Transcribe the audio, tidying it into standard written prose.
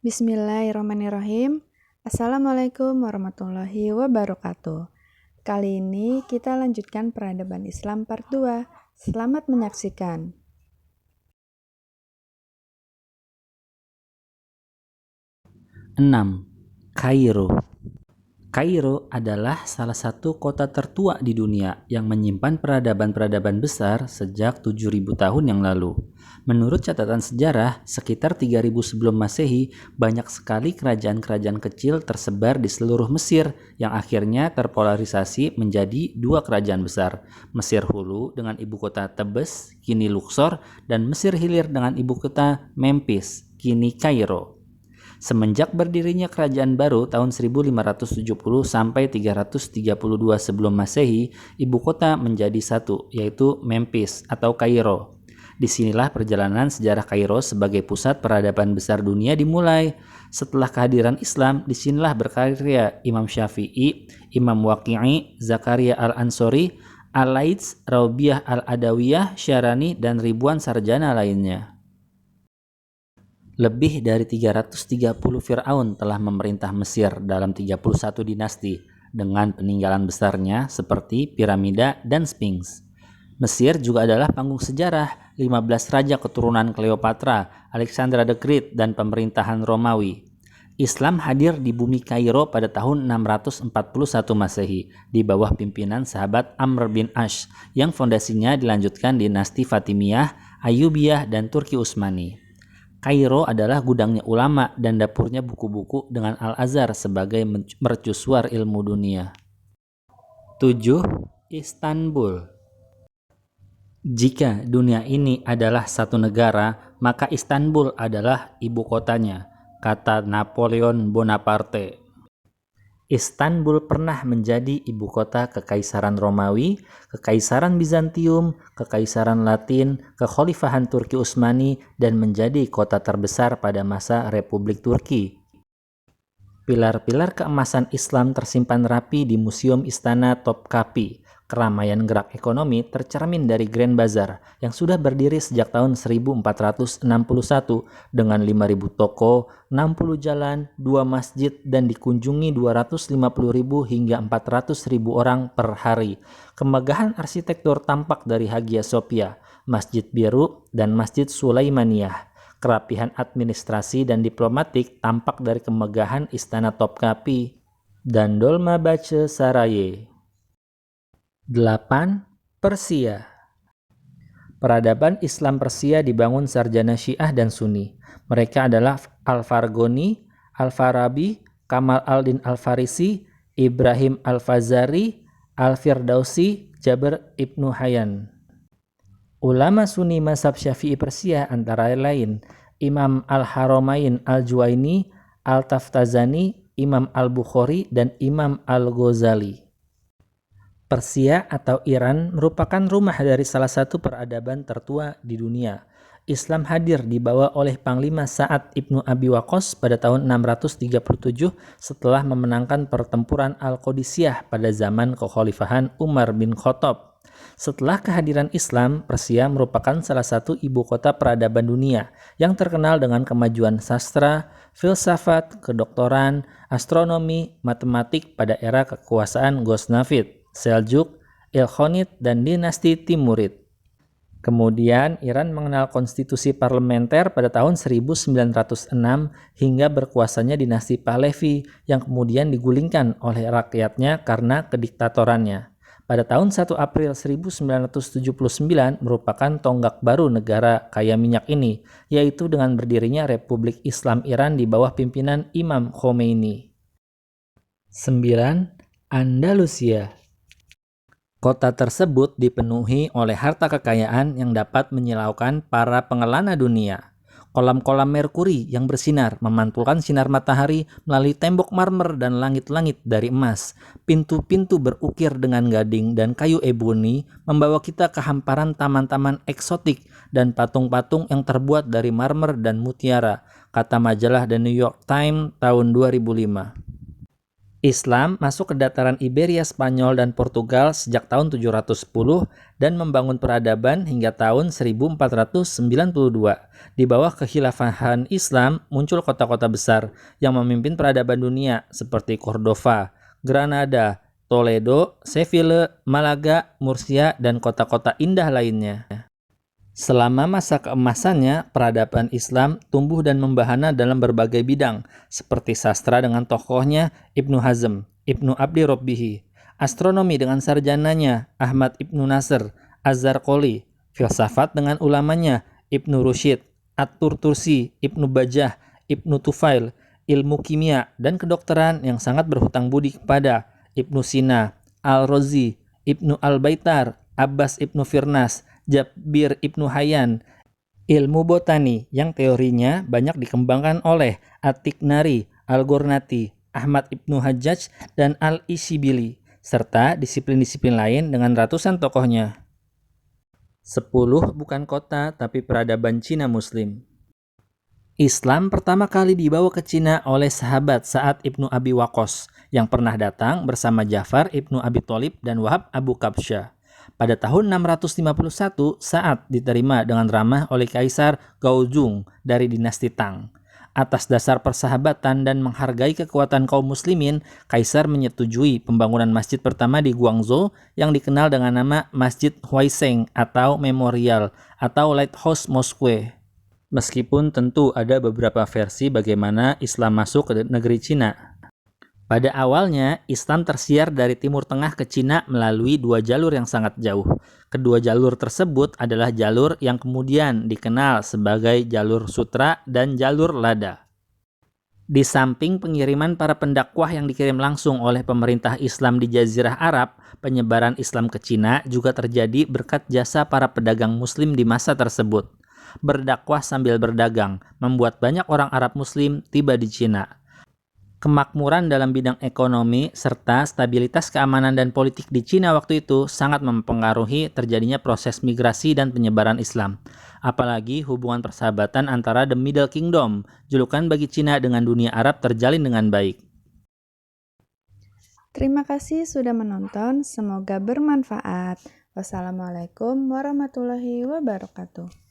Bismillahirrahmanirrahim. Assalamualaikum warahmatullahi wabarakatuh. Kali ini kita lanjutkan peradaban Islam part 2. Selamat menyaksikan. Enam, Kairo. Kairo adalah salah satu kota tertua di dunia yang menyimpan peradaban-peradaban besar sejak 7.000 tahun yang lalu. Menurut catatan sejarah, sekitar 3.000 sebelum Masehi, banyak sekali kerajaan-kerajaan kecil tersebar di seluruh Mesir yang akhirnya terpolarisasi menjadi dua kerajaan besar, Mesir Hulu dengan ibu kota Tebes, kini Luxor, dan Mesir Hilir dengan ibu kota Memphis, kini Kairo. Semenjak berdirinya kerajaan baru tahun 1570 sampai 332 sebelum Masehi, ibu kota menjadi satu, yaitu Memphis atau Kairo. Disinilah perjalanan sejarah Kairo sebagai pusat peradaban besar dunia dimulai. Setelah kehadiran Islam, disinilah berkarya Imam Syafi'i, Imam Waqi'i, Zakaria al-Ansori, Al-Laits, Raubiyah al-Adawiyah, Syarani, dan ribuan sarjana lainnya. Lebih dari 330 Fir'aun telah memerintah Mesir dalam 31 dinasti dengan peninggalan besarnya seperti piramida dan Sphinx. Mesir juga adalah panggung sejarah 15 raja keturunan Cleopatra, Alexander the Great, dan pemerintahan Romawi. Islam hadir di bumi Kairo pada tahun 641 Masehi di bawah pimpinan sahabat Amr bin Ash yang fondasinya dilanjutkan dinasti Fatimiyah, Ayyubiyah, dan Turki Utsmani. Kairo adalah gudangnya ulama dan dapurnya buku-buku dengan Al-Azhar sebagai mercusuar ilmu dunia. 7. Istanbul. Jika dunia ini adalah satu negara, maka Istanbul adalah ibu kotanya, kata Napoleon Bonaparte. Istanbul pernah menjadi ibu kota Kekaisaran Romawi, Kekaisaran Bizantium, Kekaisaran Latin, Kekhalifahan Turki Utsmani, dan menjadi kota terbesar pada masa Republik Turki. Pilar-pilar keemasan Islam tersimpan rapi di Museum Istana Topkapi. Keramaian gerak ekonomi tercermin dari Grand Bazaar yang sudah berdiri sejak tahun 1461 dengan 5.000 toko, 60 jalan, 2 masjid, dan dikunjungi 250.000 hingga 400.000 orang per hari. Kemegahan arsitektur tampak dari Hagia Sophia, Masjid Biru, dan Masjid Sulaimaniyah. Kerapihan administrasi dan diplomatik tampak dari kemegahan Istana Topkapi dan Dolmabahce Saray. 8. Persia. Peradaban Islam Persia dibangun sarjana Syiah dan Sunni. Mereka adalah Al-Farghoni, Al-Farabi, Kamal al-Din Al-Farisi, Ibrahim Al-Fazari, Al-Firdausi, Jabir Ibnu Hayyan. Ulama Sunni mazhab Syafi'i Persia antara lain Imam Al-Haramain Al-Juwaini, Al-Taftazani, Imam Al-Bukhari, dan Imam Al-Ghazali. Persia atau Iran merupakan rumah dari salah satu peradaban tertua di dunia. Islam hadir dibawa oleh Panglima Sa'ad ibnu Abi Waqqas pada tahun 637 setelah memenangkan pertempuran Al-Qadisiyah pada zaman kekhalifahan Umar bin Khattab. Setelah kehadiran Islam, Persia merupakan salah satu ibu kota peradaban dunia yang terkenal dengan kemajuan sastra, filsafat, kedokteran, astronomi, matematik pada era kekuasaan Ghaznavid, Seljuk, Ilkhanid, dan dinasti Timurid. Kemudian Iran mengenal konstitusi parlementer pada tahun 1906 hingga berkuasanya dinasti Pahlavi yang kemudian digulingkan oleh rakyatnya karena kediktatorannya. Pada tahun 1 April 1979 merupakan tonggak baru negara kaya minyak ini, yaitu dengan berdirinya Republik Islam Iran di bawah pimpinan Imam Khomeini. 9. Andalusia. Kota tersebut dipenuhi oleh harta kekayaan yang dapat menyilaukan para pengelana dunia. Kolam-kolam merkuri yang bersinar memantulkan sinar matahari melalui tembok marmer dan langit-langit dari emas. Pintu-pintu berukir dengan gading dan kayu eboni membawa kita ke hamparan taman-taman eksotik dan patung-patung yang terbuat dari marmer dan mutiara, kata majalah The New York Times tahun 2005. Islam masuk ke dataran Iberia, Spanyol, dan Portugal sejak tahun 710 dan membangun peradaban hingga tahun 1492. Di bawah kekhilafahan Islam, muncul kota-kota besar yang memimpin peradaban dunia seperti Cordova, Granada, Toledo, Seville, Malaga, Murcia, dan kota-kota indah lainnya. Selama masa keemasannya, peradaban Islam tumbuh dan membahana dalam berbagai bidang, seperti sastra dengan tokohnya Ibnu Hazm, Ibnu Abdi Robbihi, astronomi dengan sarjananya Ahmad Ibnu Nasr, Az-Zarqoli, filsafat dengan ulamanya Ibnu Rusyid, At-Turtusi, Ibnu Bajah, Ibnu Tufail, ilmu kimia, dan kedokteran yang sangat berhutang budi kepada Ibnu Sina, Al-Razi, Ibnu Al-Baitar, Abbas Ibnu Firnas, Jabir Ibnu Hayyan, ilmu botani yang teorinya banyak dikembangkan oleh At-Tiknari, Al-Ghornati, Ahmad Ibnu Hajjaj, dan Al-Ishibili, serta disiplin-disiplin lain dengan ratusan tokohnya. 10 bukan kota tapi peradaban Cina Muslim. Islam pertama kali dibawa ke Cina oleh sahabat Sa'ad Ibnu Abi Waqqas yang pernah datang bersama Ja'far Ibnu Abi Thalib dan Wahab Abu Kabsyah. Pada tahun 651, Sa'ad diterima dengan ramah oleh Kaisar Gaozong dari dinasti Tang. Atas dasar persahabatan dan menghargai kekuatan kaum muslimin, Kaisar menyetujui pembangunan masjid pertama di Guangzhou yang dikenal dengan nama Masjid Huaisheng atau Memorial atau Lighthouse Mosque. Meskipun tentu ada beberapa versi bagaimana Islam masuk ke negeri Cina. Pada awalnya, Islam tersiar dari Timur Tengah ke Cina melalui 2 jalur yang sangat jauh. Kedua jalur tersebut adalah jalur yang kemudian dikenal sebagai jalur sutra dan jalur lada. Di samping pengiriman para pendakwah yang dikirim langsung oleh pemerintah Islam di Jazirah Arab, penyebaran Islam ke Cina juga terjadi berkat jasa para pedagang Muslim di masa tersebut. Berdakwah sambil berdagang membuat banyak orang Arab Muslim tiba di Cina. Kemakmuran dalam bidang ekonomi serta stabilitas keamanan dan politik di Cina waktu itu sangat mempengaruhi terjadinya proses migrasi dan penyebaran Islam. Apalagi hubungan persahabatan antara The Middle Kingdom, julukan bagi Cina dengan dunia Arab terjalin dengan baik. Terima kasih sudah menonton, semoga bermanfaat. Wassalamualaikum warahmatullahi wabarakatuh.